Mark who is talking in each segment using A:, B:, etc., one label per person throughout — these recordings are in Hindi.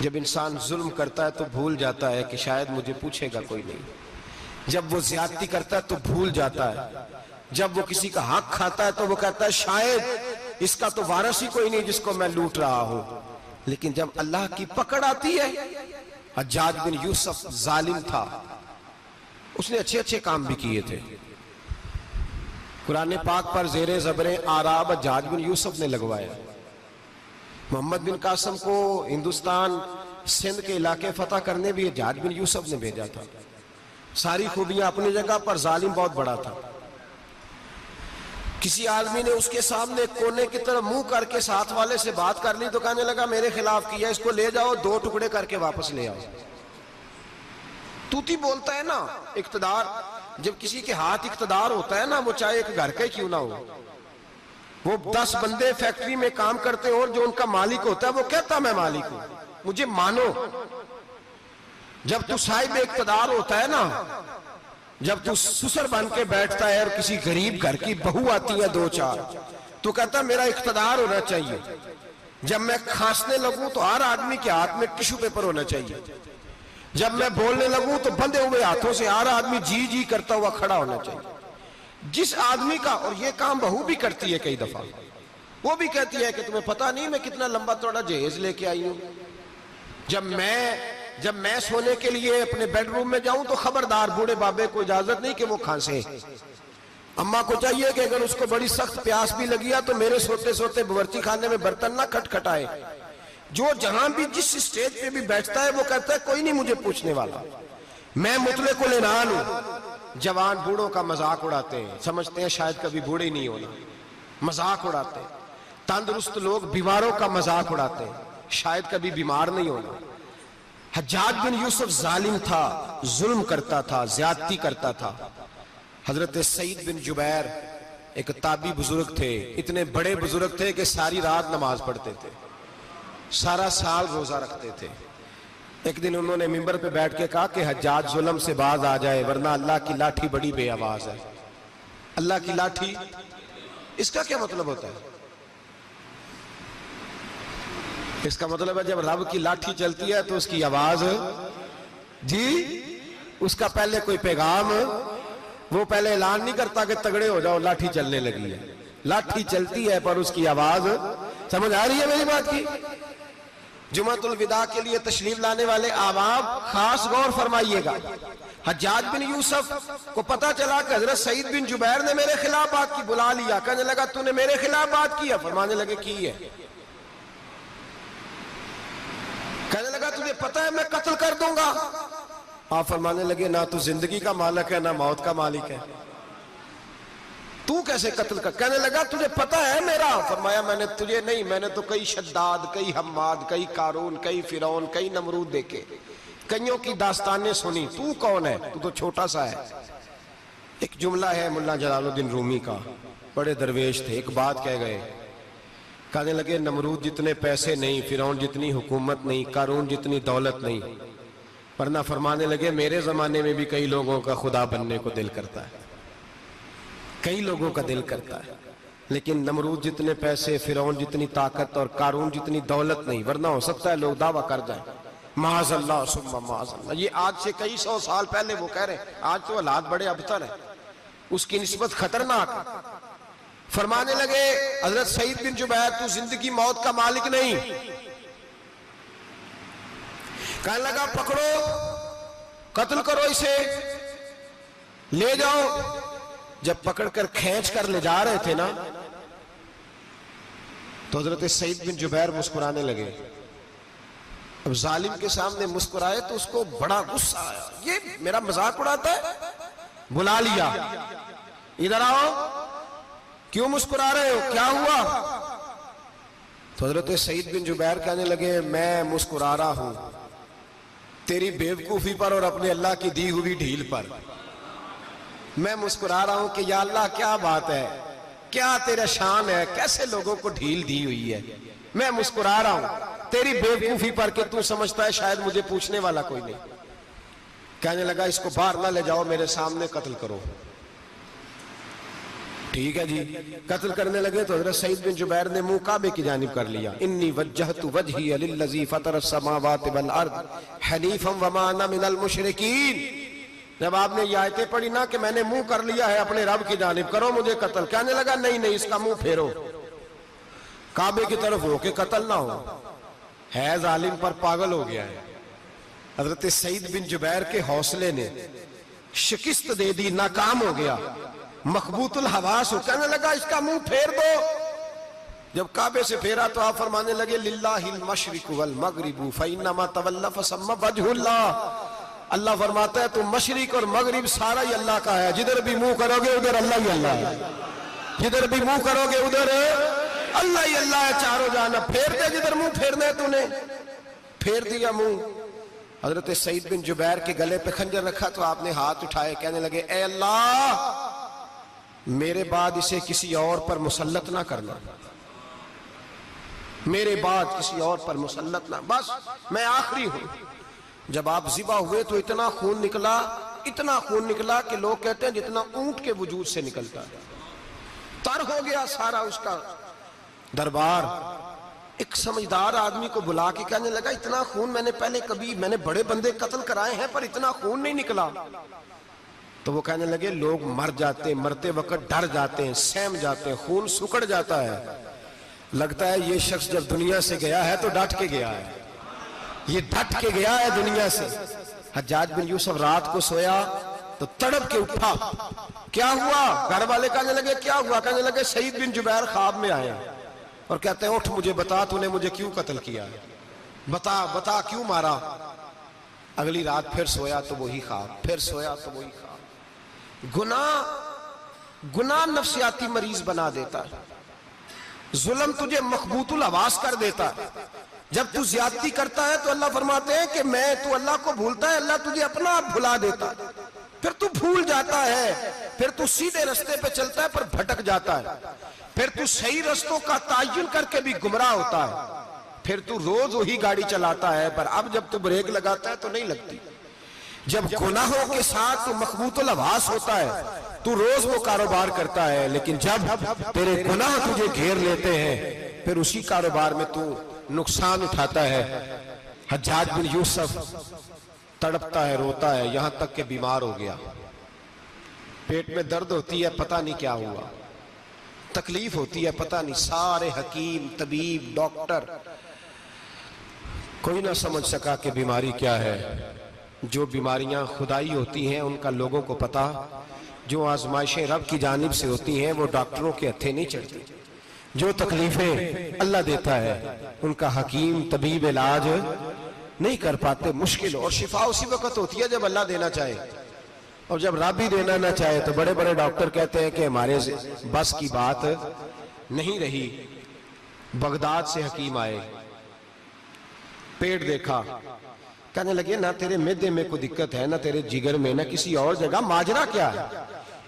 A: जब इंसान जुल्म करता है तो भूल जाता है कि शायद मुझे पूछेगा कोई नहीं। जब वो ज्यादती करता है तो भूल जाता है। जब वो किसी का हक खाता है तो वो कहता है शायद इसका तो वारिस ही कोई नहीं जिसको मैं लूट रहा हूं। लेकिन जब अल्लाह की पकड़ आती है, हज्जाज बिन यूसुफ जालिम था, उसने अच्छे अच्छे काम भी किए थे। कुरान पाक पर जेरे ज़बरे आराब हज्जाज बिन यूसुफ ने लगवाया। मोहम्मद बिन कासिम को हिंदुस्तान सिंध के इलाके फतह करने भी हज्जाज बिन यूसुफ ने भेजा था। सारी खूबियां अपनी जगह पर, जालिम बहुत बड़ा था। किसी आदमी ने उसके सामने कोने की तरफ मुंह करके साथ वाले से बात कर ली तो कहने लगा मेरे खिलाफ किया, इसको ले जाओ, 2 टुकड़े करके वापस ले आओ। तूती बोलता है ना इक्तदार। जब किसी के हाथ इक्तदार होता है ना, वो चाहे एक घर का ही क्यों ना हो, वो 10 बंदे फैक्ट्री में काम करते हो और जो उनका मालिक होता है वो कहता मैं मालिक हूं, मुझे मानो। जब तू साहिब इक्तदार होता है ना, जब तू सुसर बन के बैठता है और किसी गरीब घर की बहू आती है 2-4, तो कहता मेरा इक्तदार होना चाहिए। जब मैं खांसने लगूं तो हर आदमी के हाथ में टिश्यू पेपर होना चाहिए। जब मैं बोलने लगूं तो बंधे हुए हाथों से हर आदमी जी जी करता हुआ खड़ा होना चाहिए। जिस आदमी का, और ये काम बहू भी करती है कई दफा, वो भी कहती है कि तुम्हें पता नहीं मैं कितना लंबा चौड़ा जहेज लेके आई हूं। जब मैं सोने के लिए अपने बेडरूम में जाऊं तो खबरदार बूढ़े बाबे को इजाजत नहीं कि वो खांसे। अम्मा को चाहिए कि अगर उसको बड़ी सख्त प्यास भी लगी है तो मेरे सोते सोते बावर्ची खाने में बर्तन ना खटखटाए। जो जहां भी जिस स्टेज पे भी बैठता है वो कहता है कोई नहीं मुझे पूछने वाला, मैं मुतले को लेनान हूं। जवान बूढ़ों का मजाक उड़ाते हैं, समझते हैं शायद कभी बूढ़े नहीं होना, मजाक उड़ाते हैं। तंदुरुस्त लोग बीमारों का मजाक उड़ाते हैं, शायद कभी बीमार नहीं होना। हज्जाज बिन यूसुफ जालिम था, जुल्म करता था, ज्यादती करता था। हजरत सईद बिन जुबैर एक ताबी बुजुर्ग थे, इतने बड़े बुजुर्ग थे कि सारी रात नमाज पढ़ते थे, सारा साल रोजा रखते थे। एक दिन उन्होंने मिंबर पे बैठ के कहा कि हज्जाज जुल्म से बाज आ जाए वरना अल्लाह की लाठी बड़ी बेआवाज है। अल्लाह की लाठी, इसका क्या मतलब होता है? इसका मतलब है जब रब की लाठी चलती है तो उसकी आवाज जी, उसका पहले कोई पैगाम, वो पहले ऐलान नहीं करता कि तगड़े हो जाओ लाठी चलने लगी है। लाठी चलती है पर उसकी आवाज, समझ आ रही है मेरी बात की? जुमातुल विदा के लिए तशरीफ लाने वाले आवाम खास गौर फरमाइएगा। हज्जाज बिन यूसुफ को पता चला कि हजरत सईद बिन जुबैर ने मेरे खिलाफ बात की, बुला लिया। कहने लगा तूने मेरे खिलाफ बात की है? फरमाने लगे की है। कहने लगा तुझे पता है मैं कत्ल कर दूंगा? आप फरमाने लगे ना तू जिंदगी का मालिक है ना मौत का मालिक है, तू कैसे कत्ल कर? कहने लगा तुझे पता है मेरा? फरमाया मैंने तुझे नहीं, मैंने तो कई शद्दाद, कई हम्माद, कई कारून, कई फिरौन, कई नमरूद देखे, कईयों की दास्तानें सुनी, तू कौन है? तू तो छोटा सा है। एक जुमला है मुल्ला जलालुद्दीन रूमी का, बड़े दरवेश थे, एक बात कह गए। कहने लगे नमरूद जितने पैसे नहीं, फिरौन जितनी हुकूमत नहीं, कारून जितनी दौलत नहीं, वरना फरमाने लगे मेरे जमाने में भी कई लोगों का खुदा बनने को दिल करता है, कई लोगों का दिल करता है, लेकिन नमरूद जितने पैसे, फिरौन जितनी ताकत और कारून जितनी दौलत नहीं, वरना हो सकता है लोग दावा कर जाए माज़अल्लाह सुम्मा माज़अल्लाह। ये आज से कई 100 साल पहले वो कह रहे हैं, आज तो हालात बड़े अबतर है, उसकी निस्बत खतरनाक है। फरमाने लगे हजरत सईद बिन जुबैर तू जिंदगी मौत का मालिक नहीं। कहने लगा पकड़ो, कत्ल करो इसे, ले जाओ। जब पकड़कर खींच कर ले जा रहे थे ना, तो हजरत सईद बिन जुबैर मुस्कुराने लगे। अब जालिम के सामने मुस्कुराए तो उसको बड़ा गुस्सा आया, ये मेरा मजाक उड़ाता है। बुला लिया, इधर आओ, क्यों मुस्कुरा रहे हो, क्या हुआ? तो हजरत सईद बिन जुबैर कहने लगे मैं मुस्कुरा रहा हूं तेरी बेवकूफी पर और अपने अल्लाह की दी हुई ढील पर। मैं मुस्कुरा रहा हूं कि या अल्लाह क्या बात है, क्या तेरा शान है, कैसे लोगों को ढील दी हुई है। मैं मुस्कुरा रहा हूं तेरी बेवकूफी पर कि तू समझता है शायद मुझे पूछने वाला कोई नहीं। कहने लगा इसको बाहर ना ले जाओ, मेरे सामने कत्ल करो। ठीक है जी, कत्ल करने लगे तो हजरत सईद बिन जुबैर ने मुंह काबे की जानिब कर लिया। इन्नी वज्जहतु वजही लिल्लज़ी फतरस समावाति वल अर्द हनीफम वमा अना मिनल मुशरिकीन। जब आपने ये आयतें पढ़ी ना कि मैंने मुंह कर लिया है अपने रब की जानिब, करो मुझे कत्ल, कहने लगा नहीं नहीं, इसका मुंह फेरो, काबे की तरफ हो के कत्ल ना हो। है जालिम पर पागल हो गया है। हजरत सईद बिन जुबैर के हौसले ने शिकस्त दे दी, नाकाम हो गया, मखबूतुल हवास हो, कहने लगा इसका मुंह फेर दो। जब काबे से फेरा तो आप फरमाने लगे लिल्लाहिल मशरिकु वल मगरिबु फइन्नमा तवल्ला फसम्मा वजहुल्लाह। अल्लाह फरमाता है तुम मशरिक और मगरिब सारा ही अल्लाह का है, जिधर भी मुंह करोगे उधर अल्लाह ही अल्लाह है, जिधर भी मुंह करोगे उधर अल्लाह ही अल्लाह है, चारों जानब। फेर दे जिधर मुंह फेरना है तूने, फेर दिया मुंह। हजरत सईद बिन जुबैर के गले पे खंजर रखा तो आपने हाथ उठाए, कहने लगे ए अल्लाह मेरे बाद इसे किसी और पर मुसल्लत ना करना, मेरे बाद किसी और पर मुसल्लत ना, बस मैं आखिरी हूं। जब आप ज़िबा हुए तो इतना खून निकला, इतना खून निकला कि लोग कहते हैं जितना ऊंट के वजूद से निकलता है। तर हो गया सारा उसका दरबार। एक समझदार आदमी को बुला के कहने लगा इतना खून मैंने बड़े बंदे कत्ल कराए हैं पर इतना खून नहीं निकला। तो वो कहने लगे लोग मर जाते, मरते वक्त डर जाते हैं, सहम जाते हैं, खून सुकड़ जाता है। लगता है ये शख्स जब दुनिया से गया है तो डट के गया है, ये डट के गया है दुनिया से। हज्जाज बिन यूसुफ रात को सोया तो तड़प के उठा, क्या हुआ? घर वाले कहने लगे क्या हुआ? कहने लगे सईद बिन जुबैर ख्वाब में आया और कहते हैं उठ मुझे बता तूने मुझे क्यों कत्ल किया है, बता बता क्यों मारा। अगली रात फिर सोया तो वही ख्वाब, फिर सोया तो वही ख्वाब। गुनाह नफ्सियाती मरीज बना देता है, जुल्म तुझे मखबूतुल आवास कर देता है। जब तू ज्यादती करता है तो अल्लाह फरमाते हैं कि तू अल्लाह को भूलता है, अल्लाह तुझे अपना आप भुला देता है। फिर तू भूल जाता है, फिर तू सीधे रास्ते पे चलता है पर भटक जाता है, फिर तू सही रास्तों का तायुन करके भी गुमराह होता है, फिर तू रोज वही गाड़ी चलाता है पर अब जब तू ब्रेक लगाता है तो नहीं लगती। जब गुनाहों के साथ तू मखबूतुल आवास होता है तू रोज वो कारोबार करता है, लेकिन जब तेरे गुनाह तुझे घेर लेते हैं फिर उसी कारोबार में तू नुकसान उठाता है। हज्जाज बिन यूसुफ तड़पता है, रोता है, यहां तक के बीमार हो गया, पेट में दर्द होती है, पता नहीं क्या हुआ, तकलीफ होती है, पता नहीं। सारे हकीम तबीब डॉक्टर कोई ना समझ सका कि बीमारी क्या है। जो बीमारियां खुदाई होती हैं उनका लोगों को पता, जो आजमाइशें रब की जानिब से होती हैं वो डॉक्टरों के हत्थे नहीं चढ़ती। जो तकलीफें अल्लाह देता है उनका हकीम तबीब इलाज नहीं कर पाते, मुश्किल। और शिफा उसी वक्त होती है जब अल्लाह देना चाहे, और जब रब ही देना ना चाहे तो बड़े बड़े डॉक्टर कहते हैं कि हमारे बस की बात नहीं रही। बगदाद से हकीम आए, पेट देखा, कहने लगे ना तेरे मैदे में कोई दिक्कत है, ना तेरे जिगर में, ना किसी और जगह, माजरा क्या है?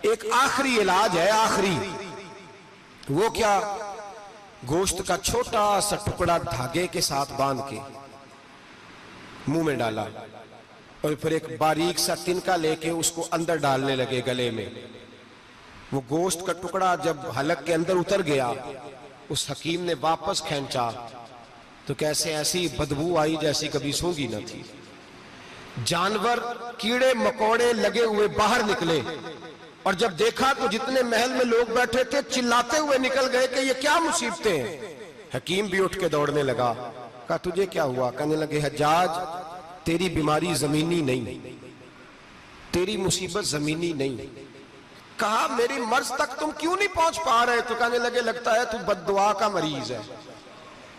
A: एक आखिरी इलाज है, आखिरी। वो क्या? गोश्त का छोटा सा टुकड़ा धागे के साथ बांध के मुंह में डाला और फिर एक बारीक सा तिनका लेके उसको अंदर डालने लगे गले में। वो गोश्त का टुकड़ा जब हलक के अंदर उतर गया, उस हकीम ने वापस खींचा तो कैसे ऐसी बदबू आई जैसी कभी सूंघी न थी। जानवर कीड़े मकोड़े लगे हुए बाहर निकले और जब देखा तो जितने महल में लोग बैठे थे चिल्लाते हुए निकल गए कि ये क्या मुसीबतें हैं। हकीम भी उठ के दौड़ने लगा, कहा तुझे क्या हुआ? कहने लगे हज्जाज तेरी बीमारी जमीनी नहीं, तेरी मुसीबत जमीनी नहीं। कहा मेरी मर्ज तक तुम क्यों नहीं पहुंच पा रहे? तो कहने लगे लगता है तू बद्दुआ का मरीज है,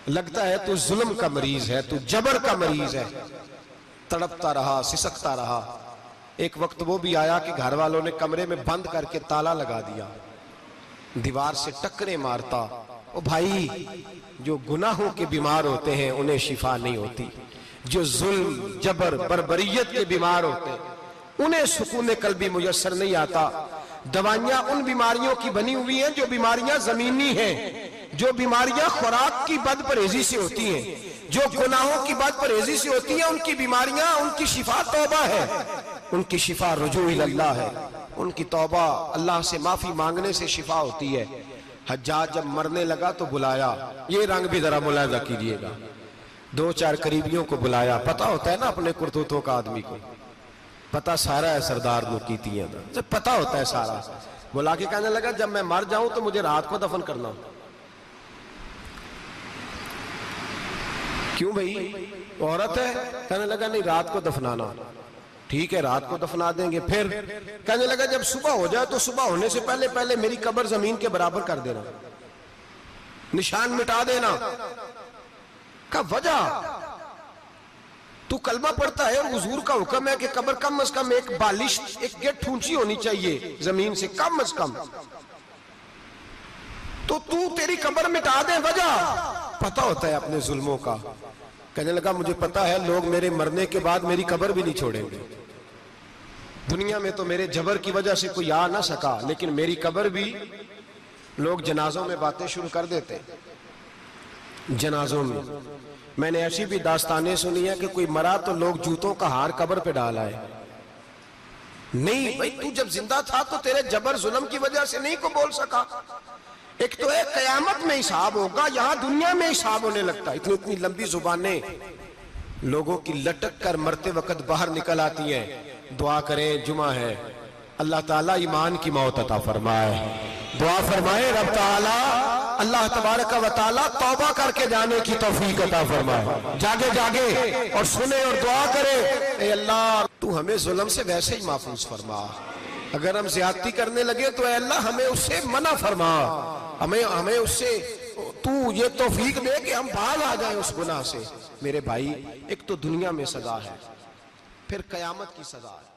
A: लगता है तू जुल्म का मरीज है, तू जबर का मरीज है। तड़पता रहा, सिसकता रहा। एक वक्त वो भी आया कि घर वालों ने कमरे में बंद करके ताला लगा दिया, दीवार से टक्करे मारता। ओ भाई, जो गुनाहों के बीमार होते हैं उन्हें शिफा नहीं होती, जो जुल्म जबर बर्बरियत के बीमार होते हैं उन्हें सुकून कल्बी मुयस्सर नहीं आता। दवाइयां उन बीमारियों की बनी हुई हैं जो बीमारियां जमीनी हैं, जो बीमारियां खुराक की बदपरहेजी से होती हैं, जो गुनाहों की बदपरहेजी से होती हैं, उनकी बीमारियां, उनकी शिफा तौबा है, उनकी शिफा रुजू इल्लाह है। उनकी तौबा अल्लाह से माफी मांगने से शिफा होती है। हज्जाज जब मरने लगा तो बुलाया, ये रंग भी जरा मुलाहिजा कीजिएगा, 2-4 करीबियों को बुलाया। पता होता है ना अपने करतूतों का, आदमी को पता सारा है, सरदार ने की थी, जब पता होता है सारा। बुला के कहने लगा जब मैं मर जाऊं तो मुझे रात को दफन करना। क्यों भाई, औरत है? कहने लगा नहीं, रात को दफनाना। ठीक है, रात को दफना देंगे। फिर कहने लगा जब सुबह हो जाए तो सुबह होने से पहले पहले मेरी कब्र जमीन के बराबर कर देना, निशान मिटा देना। का वजह, तू कलमा पढ़ता है और हुजूर का हुक्म है कि कब्र कम अज कम एक बालिश, एक गेट ऊंची होनी चाहिए जमीन से, कम अज कम। तो तू तेरी कब्र मिटा दे, वजह पता होता है अपने जुल्मों का। कहने लगा मुझे पता है लोग मेरे मरने के बाद मेरी कब्र भी नहीं छोड़ेंगे। दुनिया में तो मेरे जबर की वजह से कोई आ ना सका, लेकिन मेरी कब्र भी लोग जनाजों में बातें शुरू कर देते। जनाजों में मैंने ऐसी भी दास्तानें सुनी है कि कोई मरा तो लोग जूतों का हार कब्र पे डाल आए। नहीं भाई, तू जब जिंदा था तो तेरे जबर जुल्म की वजह से नहीं को बोल सका। एक तो है कयामत में हिसाब होगा, यहां दुनिया में हिसाब होने लगता है। इतनी इतनी लंबी जुबानें लोगों की लटक कर मरते वक्त बाहर निकल आती हैं। दुआ करें, जुमा है, अल्लाह ताला ईमान की मौत अता फरमाए। दुआ फरमाए रब ताला, अल्लाह तबारक व तआला तौबा करके जाने की तौफीक अता फरमाए। जागे जागे और सुने और दुआ करे, ए अल्लाह तू हमें जुल्म से वैसे ही महफूज फरमा। अगर हम ज्यादती करने लगे तो ए अल्लाह हमें उससे मना फरमा, हमें उससे तू ये तौफीक दे कि हम बाहर आ जाए उस गुनाह से। मेरे भाई, एक तो दुनिया में सजा है, फिर कयामत की सजा है।